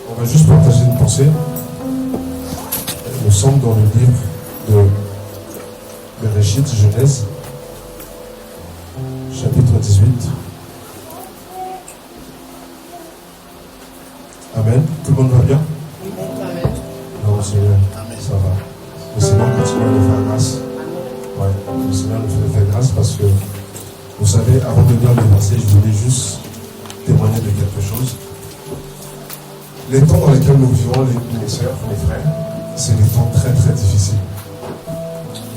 On va juste partager une pensée. Nous sommes dans le livre de Bereshit, Genèse, chapitre 18. Amen. Tout le monde va bien? Amen. Non, Seigneur, ça va. Le Seigneur continue à nous faire grâce. Ouais, le Seigneur nous fait faire grâce parce que, vous savez, avant de lire les versets, je voulais juste témoigner de quelque chose. Les temps dans lesquels nous vivons, mes sœurs, mes frères, c'est des temps très très difficiles.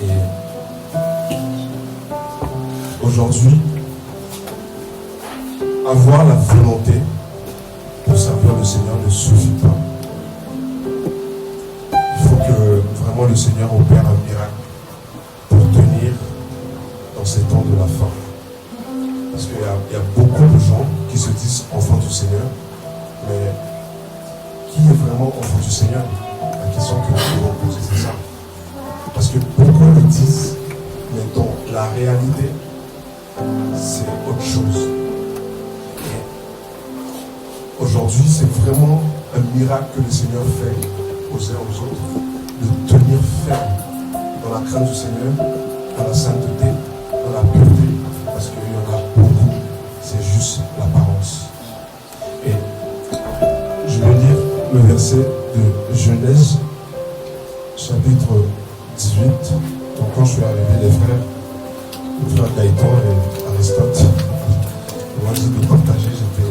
Et aujourd'hui, avoir la volonté pour servir le Seigneur ne suffit pas. Il faut que vraiment le Seigneur opère un miracle pour tenir dans ces temps de la fin. Parce qu'il y a beaucoup de gens qui se disent enfants du Seigneur, mais qui est vraiment enfant du Seigneur? La question que nous devons poser, c'est ça. Parce que beaucoup le disent, mais dans la réalité, c'est autre chose. Et aujourd'hui, c'est vraiment un miracle que le Seigneur fait aux uns aux autres, de tenir ferme dans la crainte du Seigneur, dans la sainteté, dans la pureté, parce qu'il y en a beaucoup, c'est juste l'apparence. Et je vais lire le verset de Genèse, chapitre 18. Donc quand je suis arrivé, les frères, le frère Gaëtan et Aristote, on m'a dit de partager, j'étais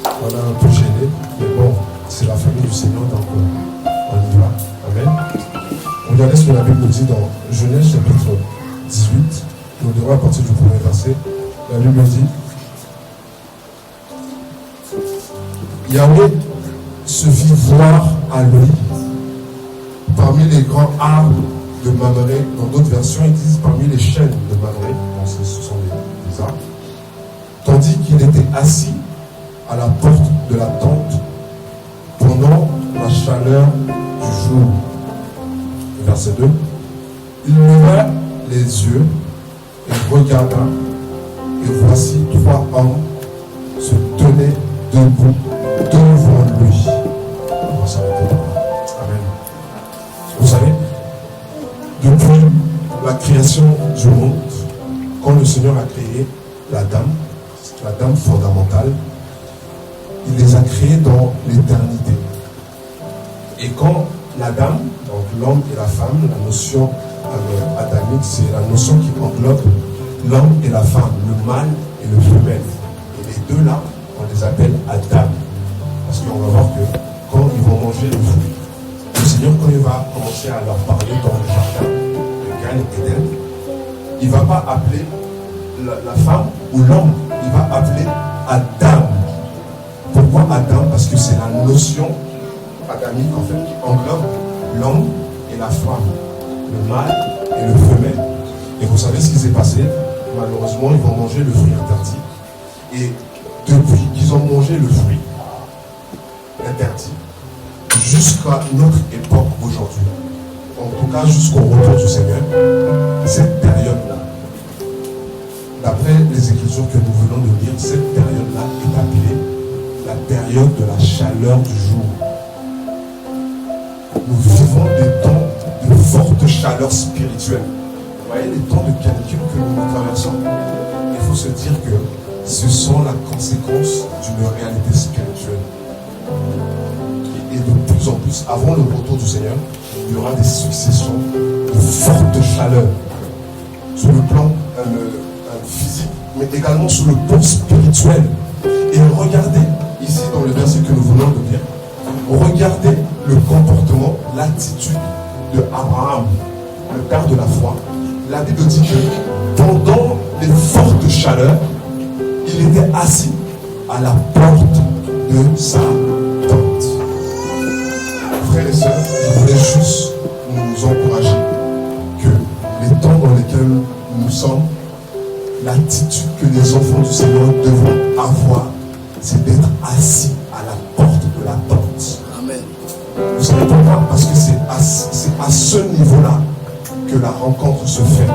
un peu gêné, mais bon, c'est la famille du Seigneur, donc on y va. Amen. Regardez ce que la Bible nous dit dans Genèse, chapitre 18. Nous devons à partir du premier verset. La Bible nous dit: Yahweh se fit voir à lui parmi les grands arbres de Mamré. Dans d'autres versions, ils disent parmi les chênes de Mamré. Donc ce sont des arbres. Tandis qu'il était assis à la porte de la tente pendant la chaleur du jour. Verset 2. Il leva les yeux et regarda, et voici 3 hommes se tenaient debout devant lui. On va s'arrêter là. Amen. Vous savez, depuis la création du monde, quand le Seigneur a créé la dame fondamentale, il les a créés dans l'éternité. Et quand la dame, donc l'homme et la femme, la notion adamique, c'est la notion qui englobe l'homme et la femme, le mâle et le femelle. Et les deux là, on les appelle Adam. Parce qu'on va voir que quand ils vont manger le fruit, le Seigneur, quand il va commencer à leur parler dans le jardin, le Gan Eden, il ne va pas appeler la femme ou l'homme, il va appeler Adam. Pourquoi Adam? Parce que c'est la notion adamique en fait qui englobe l'homme et la femme, le mâle et le femelle. Et vous savez ce qui s'est passé? Malheureusement, ils vont manger le fruit interdit. Et depuis qu'ils ont mangé le fruit interdit, jusqu'à notre époque aujourd'hui, en tout cas jusqu'au retour du Seigneur, cette période-là, d'après les Écritures que nous venons de lire, cette période-là est appelée la période de la chaleur du jour. Nous vivons des temps de forte chaleur spirituelle. Vous voyez les temps de canicule que nous traversons? Il faut se dire que ce sont la conséquence d'une réalité spirituelle. Et de plus en plus, avant le retour du Seigneur, il y aura des successions de forte chaleur sur le plan physique, mais également sur le plan spirituel. Et regardez ici dans le verset que nous venons de lire, regardez le comportement, l'attitude de Abraham, le père de la foi. La Bible dit que pendant les fortes chaleurs, il était assis à la porte de sa tente. Frères et sœurs, je voulais juste nous encourager que les temps dans lesquels nous sommes, l'attitude que les enfants du Seigneur devront avoir, c'est d'être assis à la porte de la tente. Amen. Vous savez pourquoi? Parce que c'est à ce niveau-là que la rencontre se fait.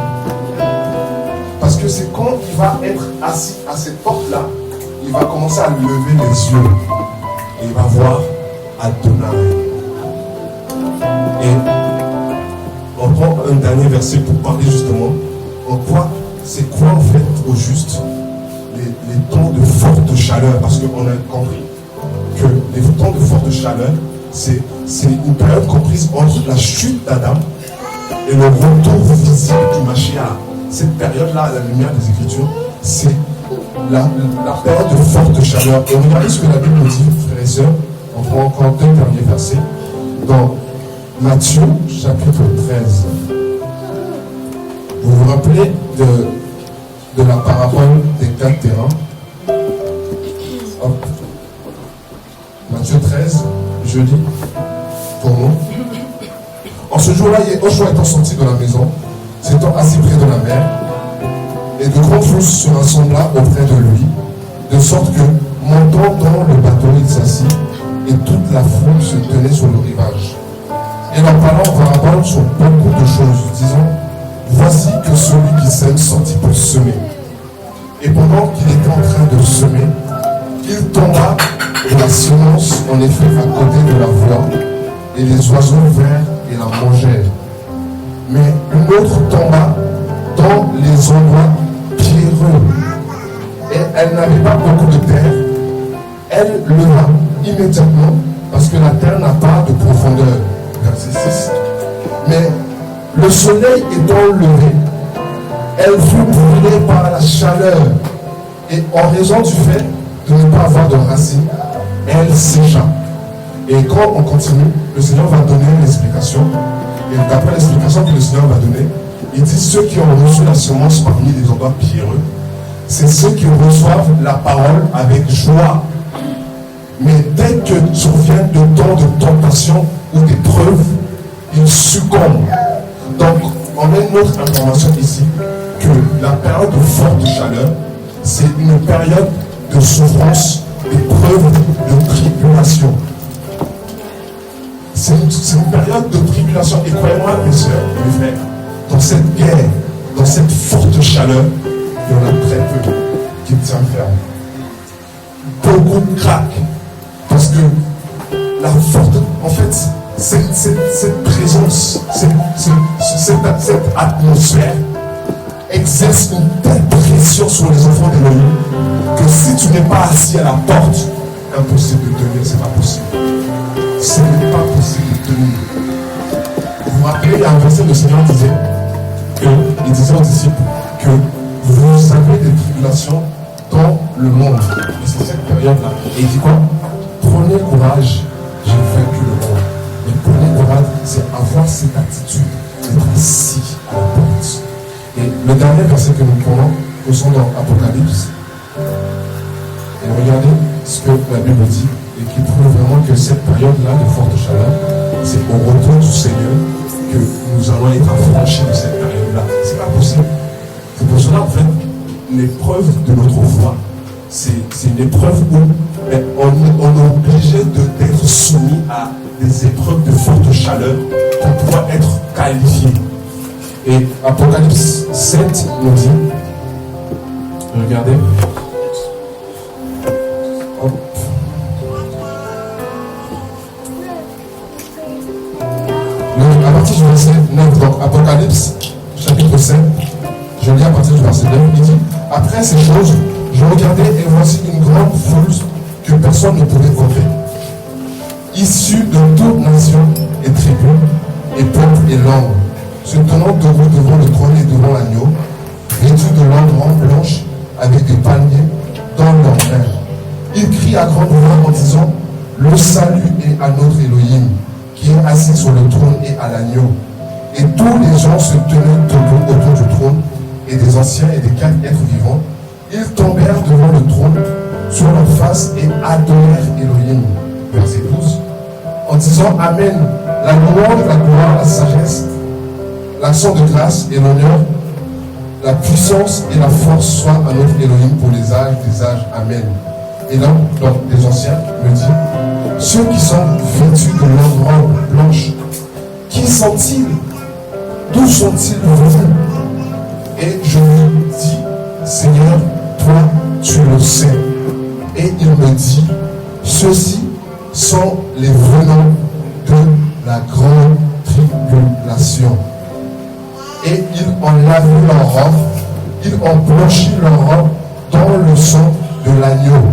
Parce que c'est quand il va être assis à cette porte-là, il va commencer à lever les yeux et il va voir Adonai. Et on prend un dernier verset pour parler justement c'est quoi en fait au juste les temps de forte chaleur, parce qu'on a compris que les temps de forte chaleur, c'est une période comprise entre la chute d'Adam et le retour visible du Mashiach. Cette période-là, à la lumière des Écritures, c'est la période de forte chaleur. Et regardez ce que la Bible nous dit, frères et sœurs. On prend encore deux derniers versets. Dans Matthieu, chapitre 13. Vous vous rappelez de la parabole des 4 terrains? Hop. Matthieu 13, je lis pour nous. En ce jour-là, Joshua étant sorti de la maison, s'étant assis près de la mer, et de grandes foules se rassembla auprès de lui, de sorte que, montant dans le bateau, il s'assit, et toute la foule se tenait sur le rivage. Et en parlant en parabole sur beaucoup de choses, disant, voici que celui qui sème sortit pour semer. Et pendant qu'il était en train de semer, il tomba de la semence, en effet, à côté de la voie, et les oiseaux vinrent et la mangèrent. Mais une autre tomba dans les endroits pierreux, et elle n'avait pas beaucoup de terre. Elle leva immédiatement, parce que la terre n'a pas de profondeur. Verset 6. Mais le soleil étant levé, elle fut brûlée par la chaleur, et en raison du fait de ne pas avoir de racines, elle sécha. Et quand on continue, le Seigneur va donner l'explication. Et d'après l'explication que le Seigneur va donner, il dit ceux qui ont reçu la semence parmi les endroits pierreux, c'est ceux qui reçoivent la parole avec joie. Mais dès que surviennent de temps de tentation ou d'épreuve, ils succombent. Donc, on a une autre information ici, que la période de forte chaleur, c'est une période de souffrance, d'épreuve, de tribulation. C'est une période de tribulation. Et croyez-moi, mes soeurs, mes frères, dans cette guerre, dans cette forte chaleur, il y en a très peu qui tiennent ferme. Beaucoup craquent. Parce que la forte, en fait, cette présence, cette atmosphère exerce une telle pression sur les enfants d'Élohim que si tu n'es pas assis à la porte, impossible de tenir, c'est pas possible. Ce n'est pas possible de tenir. Vous vous rappelez, il y a un verset, le Seigneur disait il disait aux disciples que vous avez des tribulations dans le monde. Et c'est cette période-là. Et il dit quoi? Prenez courage, j'ai vaincu le monde. Mais prenez courage, c'est avoir cette attitude d'être assis à la porte. Et le dernier verset que nous prenons, nous sommes dans Apocalypse. Et regardez ce que la Bible dit, et qui prouve vraiment que cette période-là de forte chaleur, c'est au retour du Seigneur que nous allons être affranchis de cette période-là. C'est pas possible. C'est pour cela, en fait, l'épreuve de notre foi, c'est une épreuve où on est obligé d'être soumis à des épreuves de forte chaleur pour pouvoir être qualifié. Et Apocalypse 7 nous dit, regardez, hop. À partir du verset 9, donc Apocalypse chapitre 7, je lis à partir du verset 9, il dit, après ces choses, je regardais et voici une grande foule que personne ne pouvait compter, issue de toute nation et tribu, et peuple et langue, se tenant debout devant le trône et devant l'agneau, vêtus de langues blanches avec des palmiers dans leurs mains. Ils crient à grande voix en disant, le salut est à notre Elohim, qui est assis sur le trône et à l'agneau. Et tous les gens se tenaient debout autour du trône, et des anciens et des 4 êtres vivants. Ils tombèrent devant le trône sur leur face et adorèrent Elohim. Verset 12. En disant Amen, la louange, la gloire, la sagesse, l'action de grâce et l'honneur, la puissance et la force soient à notre Elohim pour les âges des âges. Amen. Et là, donc, les anciens me disent, ceux qui sont vêtus de leurs robes blanches, qui sont-ils? D'où sont-ils venus? Et je lui dis, Seigneur, toi, tu le sais. Et il me dit, ceux-ci sont les venants de la grande tribulation. Et ils ont lavé leur robe, ils ont blanchi leur robe dans le sang de l'agneau.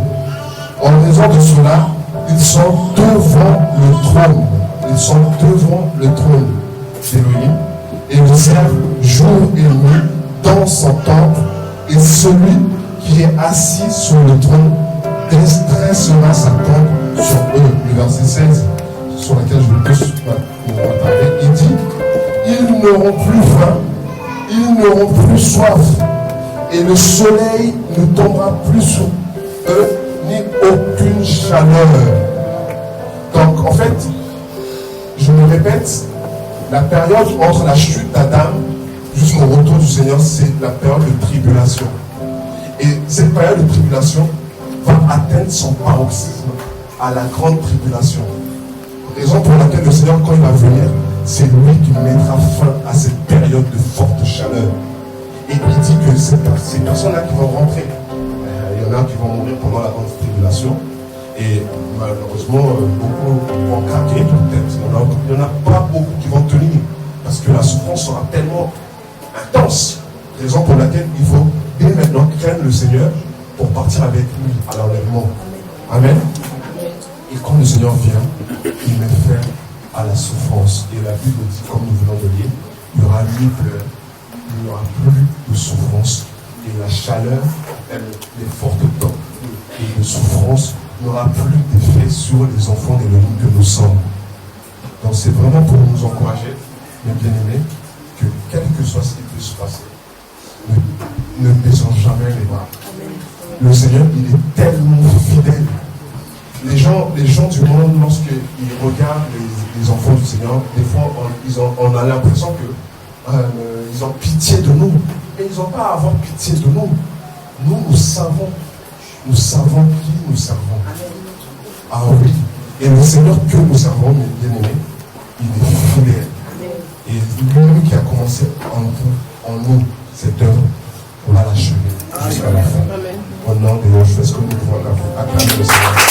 En raison de cela, ils sont devant le trône. Ils sont devant le trône d'Élohim et le servent jour et nuit dans son temple. Et celui qui est assis sur le trône dressera sa tente sur eux. Le verset 16, sur lequel je vais plus m'attarder, il dit: ils n'auront plus faim, ils n'auront plus soif, et le soleil ne tombera plus sur eux, ni aucune chaleur. Donc en fait, je me répète, la période entre la chute d'Adam jusqu'au retour du Seigneur, c'est la période de tribulation. Et cette période de tribulation va atteindre son paroxysme à la grande tribulation. Raison pour laquelle le Seigneur, quand il va venir, c'est lui qui mettra fin à cette période de forte chaleur. Et il dit que ces personnes-là qui vont rentrer, il y en a qui vont mourir pendant la grande tribulation. Et malheureusement, beaucoup vont craquer peut-être. Il n'y en a pas beaucoup qui vont tenir. Parce que la souffrance sera tellement intense. Raison pour laquelle il faut dès maintenant craindre le Seigneur pour partir avec lui à l'enlèvement. Amen. Et quand le Seigneur vient, il met fin à la souffrance. Et la Bible dit, comme nous venons de lire, il y aura ni pleurs, il n'y aura plus de souffrance. Et la chaleur, les fortes temps et de souffrance n'aura plus d'effet sur les enfants d'Élohim que nous sommes. Donc c'est vraiment pour nous encourager, mes bien-aimés, que quel que soit ce qui peut se passer, ne baissons jamais les bras. Le Seigneur, il est tellement fidèle. Les gens du monde, lorsqu'ils regardent les enfants du Seigneur, des fois, on a l'impression qu'ils ont pitié de nous. Mais ils n'ont pas à avoir pitié de nous. Nous savons qui nous servons. Ah oui. Et le Seigneur que nous servons, mes bien-aimés, il est fidèle. Et lui qui a commencé en nous cette œuvre, on va l'achever jusqu'à la fin. Au nom de Dieu, je fais ce que nous pouvons acclamer le Seigneur.